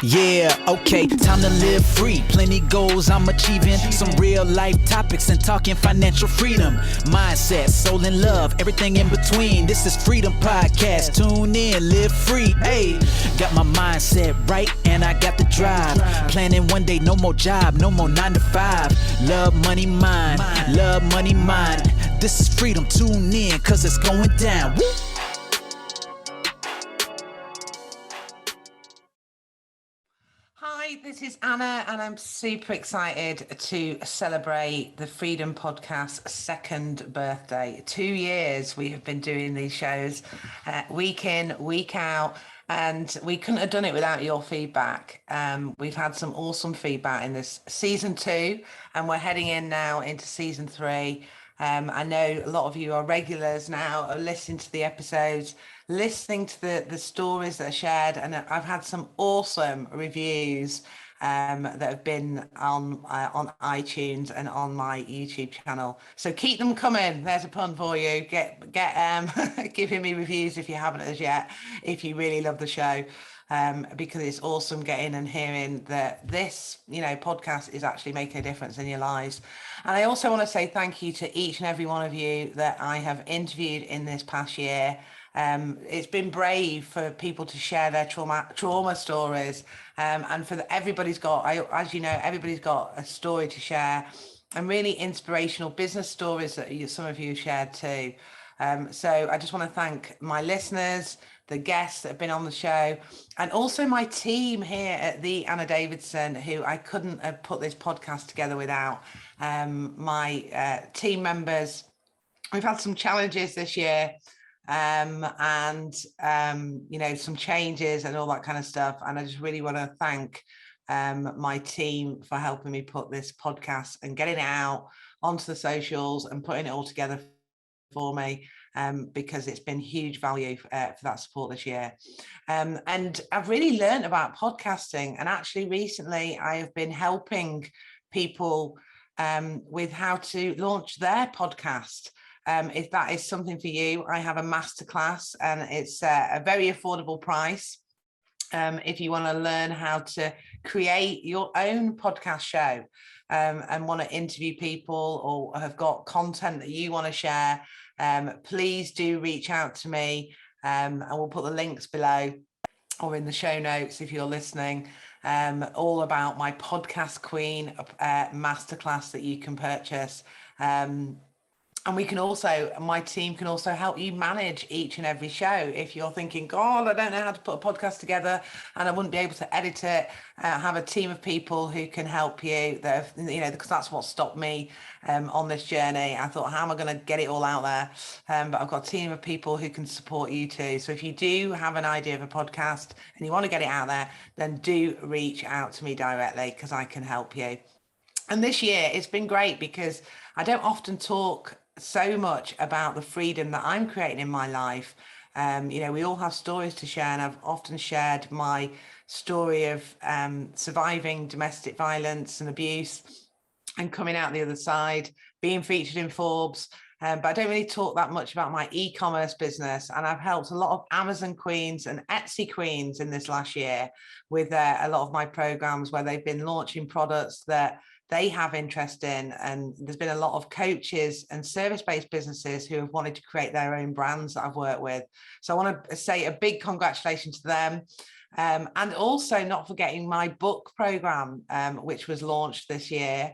Yeah, okay, time to live free. Plenty goals I'm achieving. Some real life topics and talking financial freedom. Mindset, soul and love, everything in between. This is Freedom Podcast. Tune in, live free. Hey, got my mindset right and I got the drive. Planning one day, no more job, no more 9 to 5. Love, money, mind. Love, money, mind. This is Freedom. Tune in, cause it's going down. Woo! Hi, this is Anna, and I'm super excited to celebrate the Freedom Podcast's second birthday. 2 years we have been doing these shows week in, week out, and we couldn't have done it without your feedback. We've had some awesome feedback in this season 2, and we're heading in now into season 3. I know a lot of you are regulars now, are listening to the episodes, listening to the stories that are shared, and I've had some awesome reviews that have been on iTunes and on my YouTube channel. So keep them coming. There's a pun for you. Get giving me reviews if you haven't as yet, if you really love the show. Because it's awesome getting and hearing that this, podcast is actually making a difference in your lives. And I also want to say thank you to each and every one of you that I have interviewed in this past year. It's been brave for people to share their trauma stories, and for everybody's got a story to share, and really inspirational business stories that some of you shared too. So I just want to thank my listeners, the guests that have been on the show, and also my team here at the Anna Davidson, who I couldn't have put this podcast together without. My team members. We've had some challenges this year, and some changes and all that kind of stuff. And I just really want to thank my team for helping me put this podcast and getting it out onto the socials and putting it all together for me, because it's been huge value for that support this year. And I've really learned about podcasting, and actually recently I have been helping people with how to launch their podcast. If that is something for you, I have a masterclass, and it's a very affordable price. If you want to learn how to create your own podcast show, and want to interview people, or have got content that you want to share, please do reach out to me, and we'll put the links below or in the show notes if you're listening, all about my Podcast Queen masterclass that you can purchase. And we can also, my team can also help you manage each and every show. If you're thinking, God, I don't know how to put a podcast together and I wouldn't be able to edit it, have a team of people who can help you. That, because that's what stopped me on this journey. I thought, how am I going to get it all out there? But I've got a team of people who can support you too. So if you do have an idea of a podcast and you want to get it out there, then do reach out to me directly, because I can help you. And this year it's been great because I don't often talk so much about the freedom that I'm creating in my life. We all have stories to share, and I've often shared my story of surviving domestic violence and abuse and coming out the other side, being featured in Forbes. But I don't really talk that much about my e-commerce business. And I've helped a lot of Amazon queens and Etsy queens in this last year with a lot of my programs where they've been launching products that they have interest in. And there's been a lot of coaches and service-based businesses who have wanted to create their own brands that I've worked with. So I want to say a big congratulations to them. And also not forgetting my book program, which was launched this year.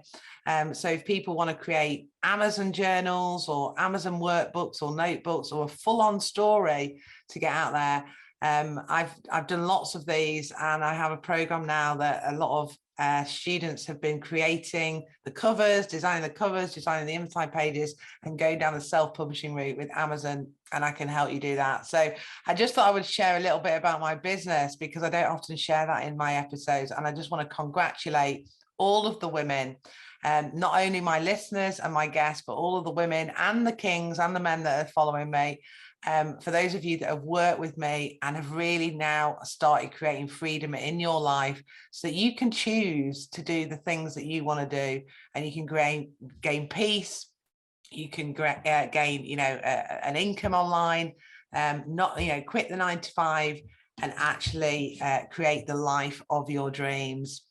So if people want to create Amazon journals or Amazon workbooks or notebooks or a full-on story to get out there, I've done lots of these, and I have a program now that a lot of students have been creating the covers, designing the inside pages, and going down the self-publishing route with Amazon, and I can help you do that. So I just thought I would share a little bit about my business, because I don't often share that in my episodes. And I just want to congratulate all of the women, not only my listeners and my guests, but all of the women and the kings and the men that are following me. For those of you that have worked with me and have really now started creating freedom in your life, so that you can choose to do the things that you want to do, and you can gain peace, you can gain an income online, not quit the 9 to 5, and actually create the life of your dreams.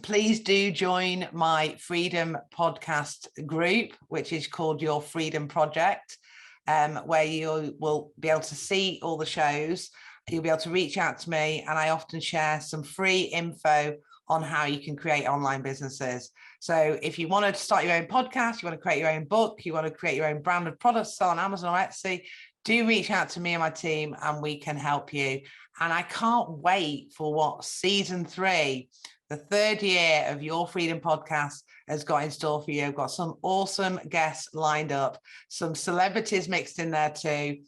Please do join my Freedom Podcast group, which is called Your Freedom Project, where you will be able to see all the shows. You'll be able to reach out to me, and I often share some free info on how you can create online businesses. So if you want to start your own podcast, you want to create your own book, you want to create your own brand of products, sell on Amazon or Etsy, do reach out to me and my team, and we can help you. And I can't wait for season 3, the 3rd year of Your Freedom Podcast, has got in store for you. I've got some awesome guests lined up, some celebrities mixed in there too,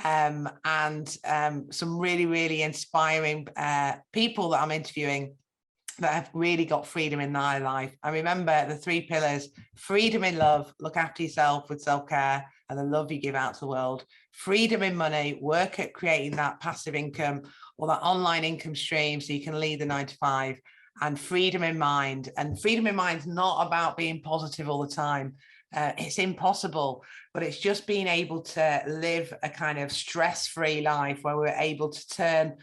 and some really, really inspiring people that I'm interviewing that have really got freedom in their life. And remember the 3 pillars: freedom in love, look after yourself with self-care and the love you give out to the world; freedom in money, work at creating that passive income or that online income stream so you can leave the 9 to 5; and freedom in mind. And freedom in mind is not about being positive all the time. It's impossible, but it's just being able to live a kind of stress-free life where we're able to turn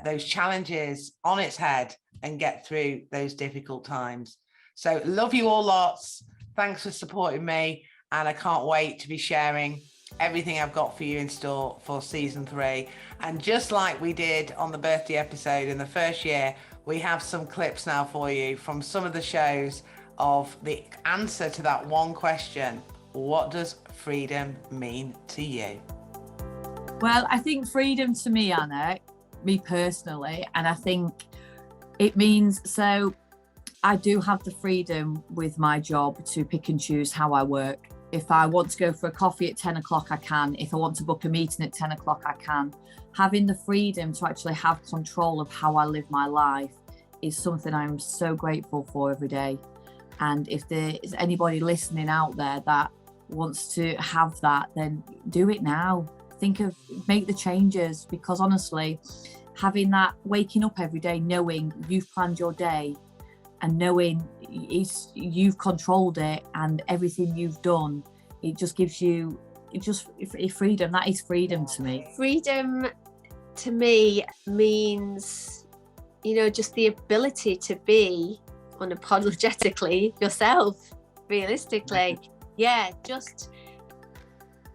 those challenges on its head and get through those difficult times. So love you all lots. Thanks for supporting me. And I can't wait to be sharing everything I've got for you in store for season 3. And just like we did on the birthday episode in the first year, we have some clips now for you from some of the shows of the answer to that one question: what does freedom mean to you? Well, I think freedom to me, Anna, me personally, and I think it means, so I do have the freedom with my job to pick and choose how I work. If I want to go for a coffee at 10 o'clock, I can. If I want to book a meeting at 10 o'clock, I can. Having the freedom to actually have control of how I live my life is something I'm so grateful for every day. And if there is anybody listening out there that wants to have that, then do it now. Make the changes, because honestly, having that, waking up every day knowing you've planned your day and knowing you've controlled it and everything you've done, it just gives you freedom. That is freedom to me. Freedom to me means, just the ability to be unapologetically yourself, realistically. Yeah, just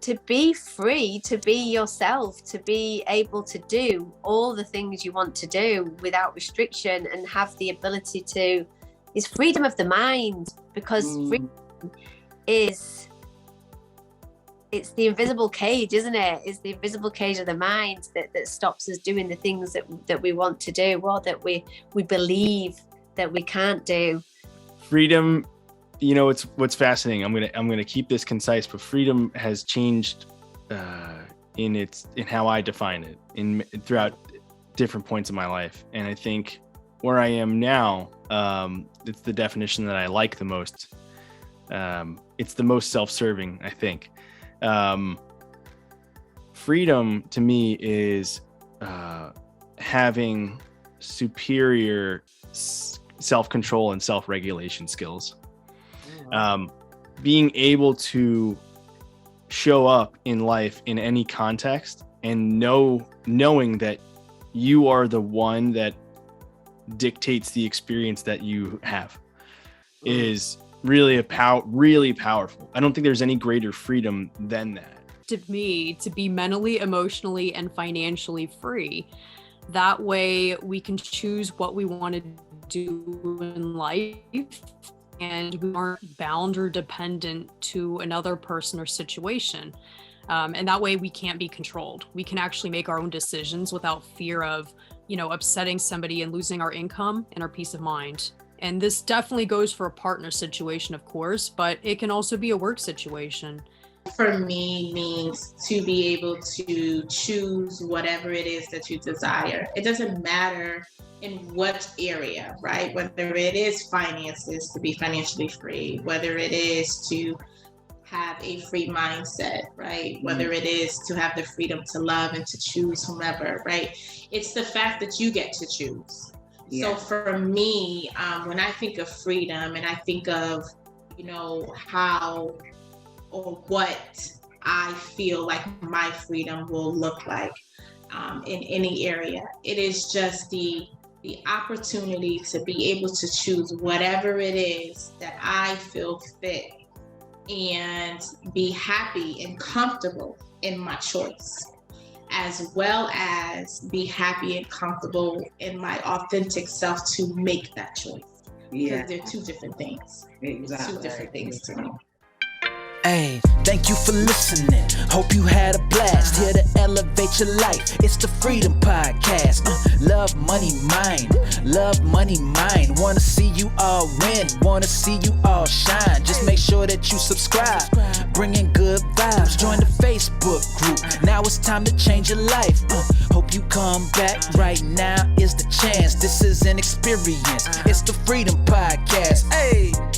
to be free, to be yourself, to be able to do all the things you want to do without restriction, and have the ability to, is freedom of the mind, because freedom is, it's the invisible cage, isn't it? It's the invisible cage of the mind that stops us doing the things that we want to do, or that we believe that we can't do. Freedom, it's what's fascinating. I'm gonna keep this concise, but freedom has changed in how I define it throughout different points of my life. And I think where I am now, it's the definition that I like the most. It's the most self-serving, I think. Freedom to me is having superior self-control and self-regulation skills. Being able to show up in life in any context and knowing that you are the one that dictates the experience that you have is really really powerful. I don't think there's any greater freedom than that. To me, to be mentally, emotionally, and financially free. That way we can choose what we want to do in life, and we aren't bound or dependent to another person or situation. And that way we can't be controlled. We can actually make our own decisions without fear of, upsetting somebody and losing our income and our peace of mind. And this definitely goes for a partner situation, of course, but it can also be a work situation. For me, means to be able to choose whatever it is that you desire. It doesn't matter in what area, right? Whether it is finances, to be financially free, whether it is to have a free mindset, right? Whether it is to have the freedom to love and to choose whomever, right? It's the fact that you get to choose. Yeah. So for me, when I think of freedom and I think of, how or what I feel like my freedom will look like, in any area. It is just the opportunity to be able to choose whatever it is that I feel fit and be happy and comfortable in my choice, as well as be happy and comfortable in my authentic self to make that choice. Because they're two different things. Exactly. Two different things to me. Hey, thank you for listening. Hope you had a blast. Here to elevate your life. It's the Freedom Podcast. Love, money, mind. Love, money, mind. Wanna see you all win. Wanna see you all shine. Just make sure that you subscribe. Bringing good vibes. Join the Facebook group. Now it's time to change your life. Hope you come back. Right now is the chance. This is an experience. It's the Freedom Podcast. Hey.